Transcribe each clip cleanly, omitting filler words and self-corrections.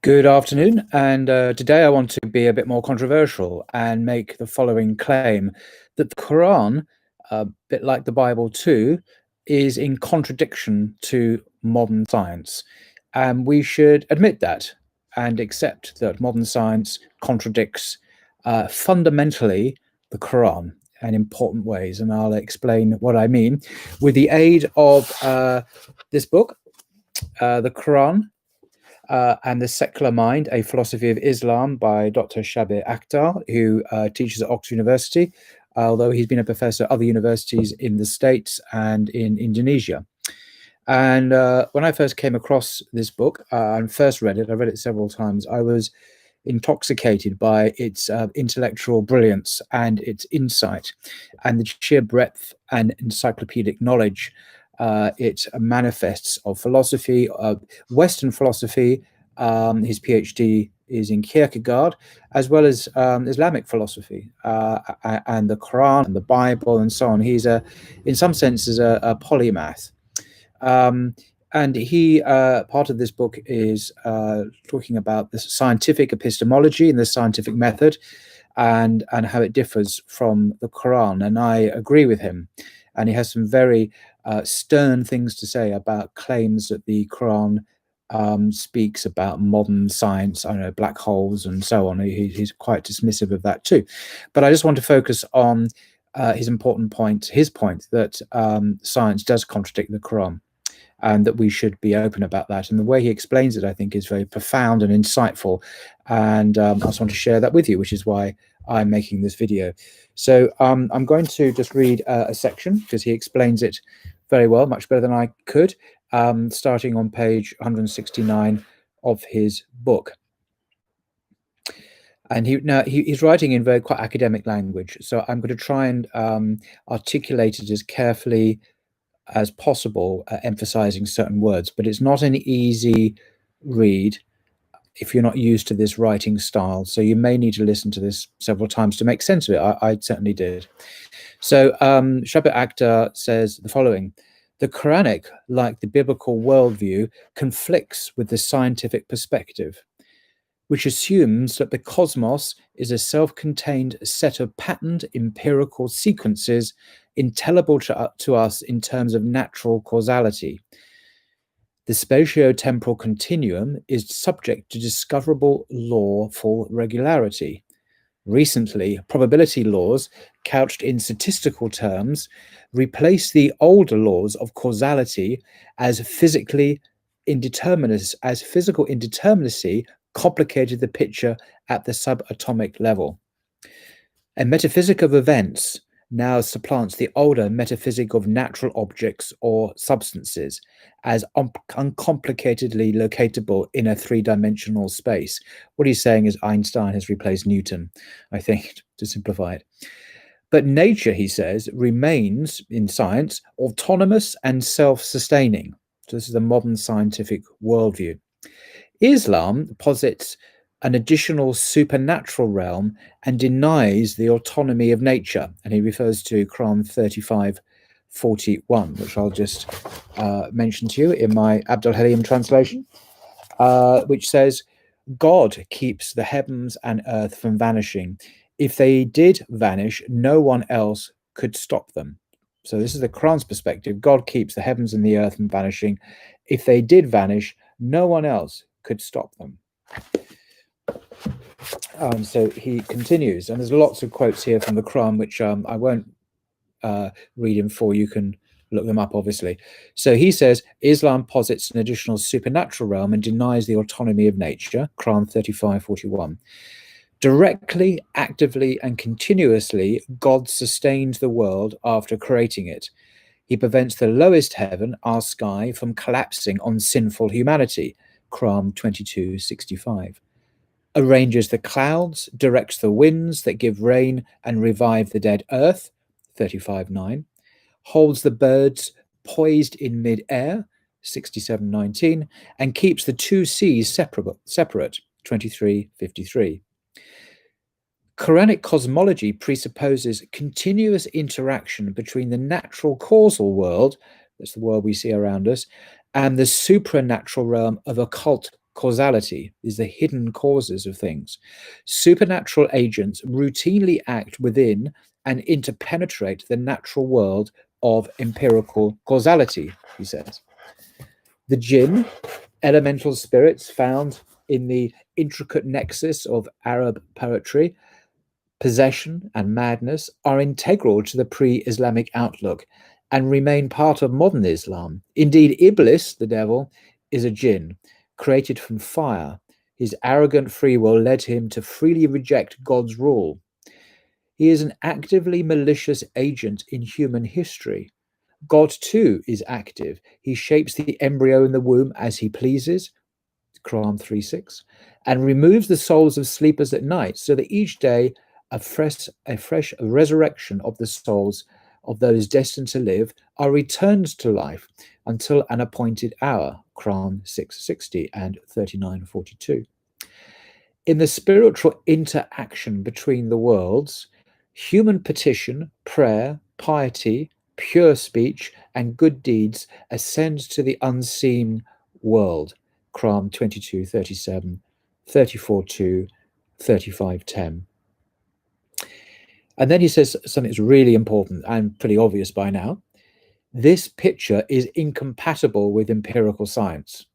Good afternoon, and today I want to be a bit more controversial and make the following claim that the Quran, a bit like the Bible too, is in contradiction to modern science. And we should admit that and accept that modern science contradicts fundamentally the Quran in important ways. And I'll explain what I mean with the aid of this book, the Quran and the Secular Mind, A Philosophy of Islam by Dr. Shabbir Akhtar, who teaches at Oxford University, although he's been a professor at other universities in the States and in Indonesia. And when I first came across this book and first read it, I read it several times, I was intoxicated by its intellectual brilliance and its insight and the sheer breadth and encyclopedic knowledge it manifests of philosophy, Western philosophy. His PhD is in Kierkegaard, as well as Islamic philosophy and the Quran and the Bible and so on. He's in some senses, a polymath. And he, part of this book is talking about the scientific epistemology and the scientific method and how it differs from the Quran. And I agree with him. And he has some very stern things to say about claims that the Quran speaks about modern science, I don't know, black holes and so on. He's quite dismissive of that too. But I just want to focus on his point that science does contradict the Quran and that we should be open about that. And the way he explains it, I think, is very profound and insightful. And I just want to share that with you, which is why I'm making this video. So I'm going to just read a section because he explains it very well, much better than I could, starting on page 169 of his book. And he's writing in very quite academic language. So I'm going to try and articulate it as carefully as possible, emphasizing certain words, but it's not an easy read if you're not used to this writing style. So you may need to listen to this several times to make sense of it. I certainly did. So Shabbir Akhtar says the following: the Quranic, like the biblical worldview, conflicts with the scientific perspective, which assumes that the cosmos is a self-contained set of patterned empirical sequences intelligible to us in terms of natural causality. The spatio-temporal continuum is subject to discoverable lawful regularity. Recently, probability laws, couched in statistical terms, replace the older laws of causality as physical indeterminacy complicated the picture at the subatomic level. A metaphysic of events now supplants the older metaphysic of natural objects or substances as uncomplicatedly locatable in a three-dimensional space. What he's saying is Einstein has replaced Newton, I think, to simplify it. But nature, he says, remains, in science, autonomous and self-sustaining. So this is the modern scientific worldview. Islam posits an additional supernatural realm and denies the autonomy of nature. And he refers to Quran 35:41, which I'll just mention to you in my Abdul Halim translation, which says, God keeps the heavens and earth from vanishing. If they did vanish, no one else could stop them. So this is the Quran's perspective. God keeps the heavens and the earth from vanishing. If they did vanish, no one else could stop them. So he continues, and there's lots of quotes here from the Quran, which I won't read in full. You can look them up, obviously. So he says, Islam posits an additional supernatural realm and denies the autonomy of nature, Quran 35:41. Directly, actively, and continuously, God sustains the world after creating it. He prevents the lowest heaven, our sky, from collapsing on sinful humanity, Quran 22:65. Arranges the clouds, directs the winds that give rain and revive the dead earth, 35:9. Holds the birds poised in mid-air, 67:19, and keeps the two seas separate, 23:53. Quranic cosmology presupposes continuous interaction between the natural causal world, that's the world we see around us, and the supernatural realm of occult causality, is the hidden causes of things. Supernatural agents routinely act within and interpenetrate the natural world of empirical causality, he says. The jinn, elemental spirits found in the intricate nexus of Arab poetry, possession and madness, are integral to the pre-Islamic outlook and remain part of modern Islam. Indeed, Iblis, the devil, is a jinn created from fire. His arrogant free will led him to freely reject God's rule. He is an actively malicious agent in human history. God, too, is active. He shapes the embryo in the womb as he pleases, Quran 3:6, and removes the souls of sleepers at night, so that each day a fresh resurrection of the souls of those destined to live are returned to life until an appointed hour, Quran 6:60 and 39:42. In the spiritual interaction between the worlds, human petition, prayer, piety, pure speech, and good deeds ascend to the unseen world, Quran 22:37, 34:2, 35:10. And then he says something that's really important and pretty obvious by now. This picture is incompatible with empirical science.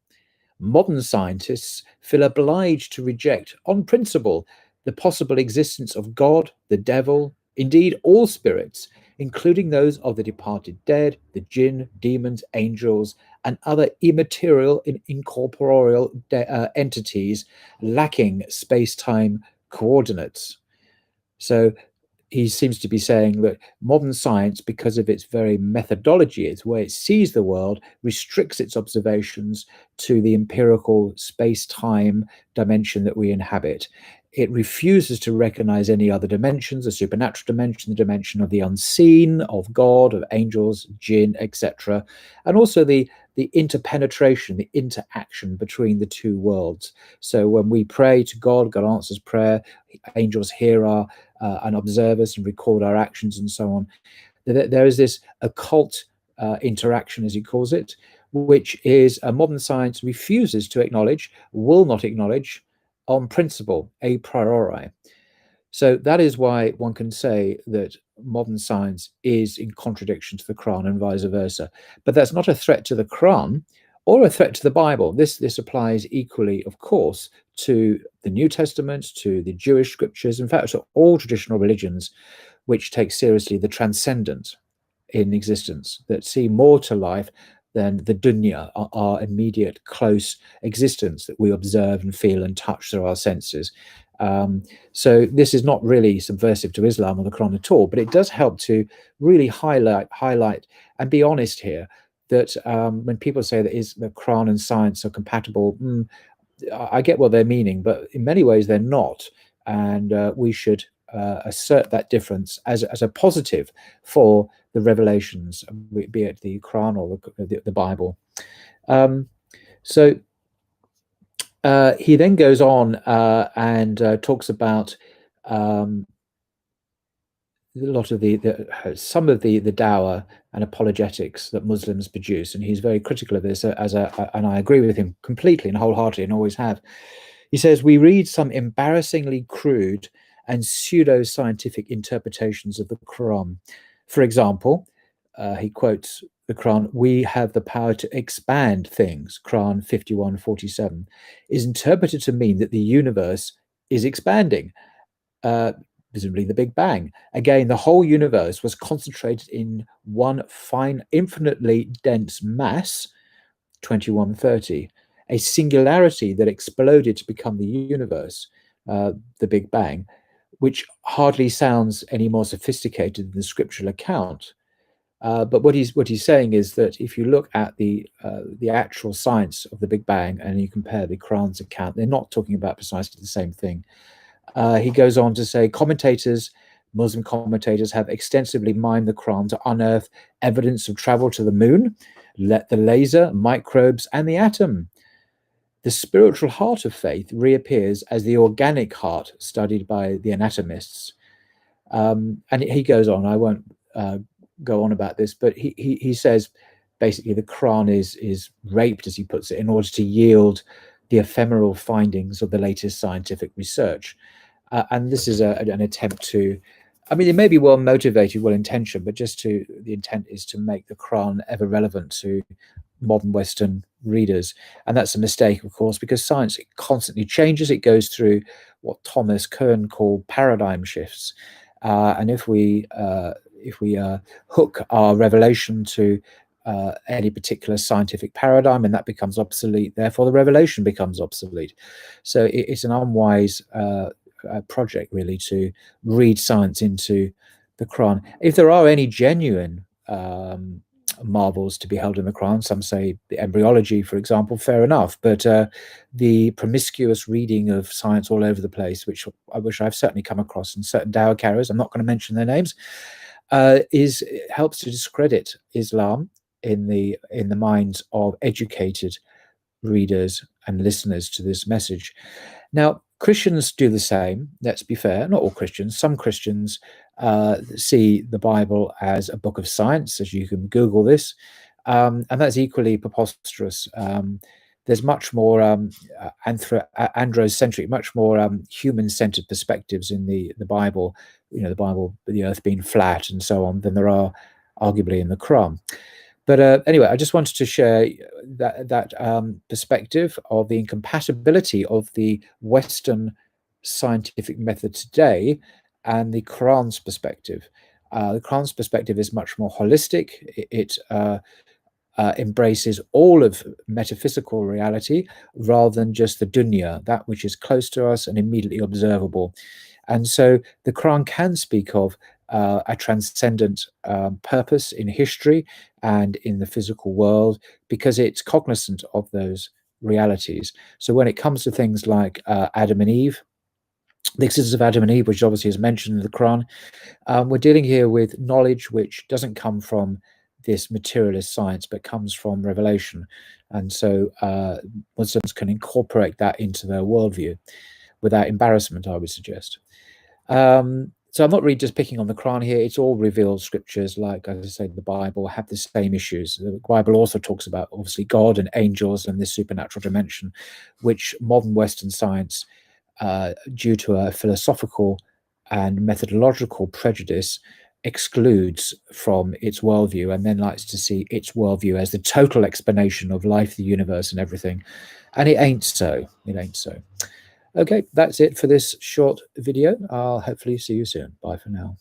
Modern scientists feel obliged to reject, on principle, the possible existence of God, the devil, indeed all spirits, including those of the departed dead, the jinn, demons, angels, and other immaterial and incorporeal entities lacking space-time coordinates. So he seems to be saying that modern science, because of its very methodology, its way it sees the world, restricts its observations to the empirical space-time dimension that we inhabit. It refuses to recognize any other dimensions, the supernatural dimension, the dimension of the unseen, of God, of angels, jinn, etc., and also the interpenetration, the interaction between the two worlds. So when we pray to God, God answers prayer, angels hear our and observe us and record our actions and so on. There is this occult interaction, as he calls it, which is modern science refuses to acknowledge, will not acknowledge on principle, a priori. So that is why one can say that modern science is in contradiction to the Quran and vice versa. But that's not a threat to the Quran or a threat to the Bible. This applies equally, of course, to the New Testament, to the Jewish scriptures, in fact, to all traditional religions which take seriously the transcendent in existence, that see more to life than the dunya, our immediate close existence that we observe and feel and touch through our senses. So this is not really subversive to Islam or the Quran at all, but it does help to really highlight and be honest here that when people say that the Quran and science are compatible, I get what they're meaning, but in many ways they're not. And we should assert that difference as a positive for the revelations, be it the Quran or the Bible. So he then goes on and talks about a lot of some of the dawah and apologetics that Muslims produce, and he's very critical of this and I agree with him completely and wholeheartedly, and always have. He says we read some embarrassingly crude and pseudo-scientific interpretations of the Quran. For example, he quotes the Quran, "We have the power to expand things," Quran 51:47, is interpreted to mean that the universe is expanding, presumably the Big Bang. Again, the whole universe was concentrated in one fine, infinitely dense mass, 2130, a singularity that exploded to become the universe, the Big Bang, which hardly sounds any more sophisticated than the scriptural account. But what he's saying is that if you look at the actual science of the Big Bang and you compare the Quran's account, they're not talking about precisely the same thing. He goes on to say, Muslim commentators have extensively mined the Quran to unearth evidence of travel to the moon, the laser, microbes, and the atom. The spiritual heart of faith reappears as the organic heart studied by the anatomists. And he goes on, I won't go on about this, but he says basically the Quran is raped, as he puts it, in order to yield the ephemeral findings of the latest scientific research. And this is an attempt to, I mean, it may be well motivated, well intentioned, but the intent is to make the Quran ever relevant to modern Western readers. And that's a mistake, of course, because science constantly changes. It goes through what Thomas Kuhn called paradigm shifts. And if we hook our revelation to any particular scientific paradigm, and that becomes obsolete, therefore the revelation becomes obsolete. So it's an unwise project, really, to read science into the Quran. If there are any genuine marvels to be held in the Quran, some say the embryology, for example, fair enough, but the promiscuous reading of science all over the place, which I've certainly come across in certain dawah carriers, I'm not going to mention their names, helps to discredit Islam in the minds of educated readers and listeners to this message. Now, Christians do the same. Let's be fair, not all Christians. Some Christians see the Bible as a book of science, as you can Google this, and that's equally preposterous. There's much more androcentric, much more human-centered perspectives in the Bible. You know, the Bible, the Earth being flat, and so on, than there are arguably in the Quran. But anyway, I just wanted to share that perspective of the incompatibility of the Western scientific method today and the Quran's perspective. The Quran's perspective is much more holistic. It embraces all of metaphysical reality rather than just the dunya, that which is close to us and immediately observable. And so the Quran can speak of a transcendent purpose in history and in the physical world because it's cognizant of those realities. So when it comes to things like Adam and Eve, the existence of Adam and Eve, which obviously is mentioned in the Quran, we're dealing here with knowledge which doesn't come from this materialist science, but comes from revelation. And so Muslims can incorporate that into their worldview without embarrassment, I would suggest. So I'm not really just picking on the Quran here. It's all revealed scriptures, like, as I say, the Bible have the same issues. The Bible also talks about, obviously, God and angels and this supernatural dimension, which modern Western science, due to a philosophical and methodological prejudice, excludes from its worldview, and then likes to see its worldview as the total explanation of life, the universe, and everything. And it ain't so. It ain't so. Okay, that's it for this short video. I'll hopefully see you soon. Bye for now.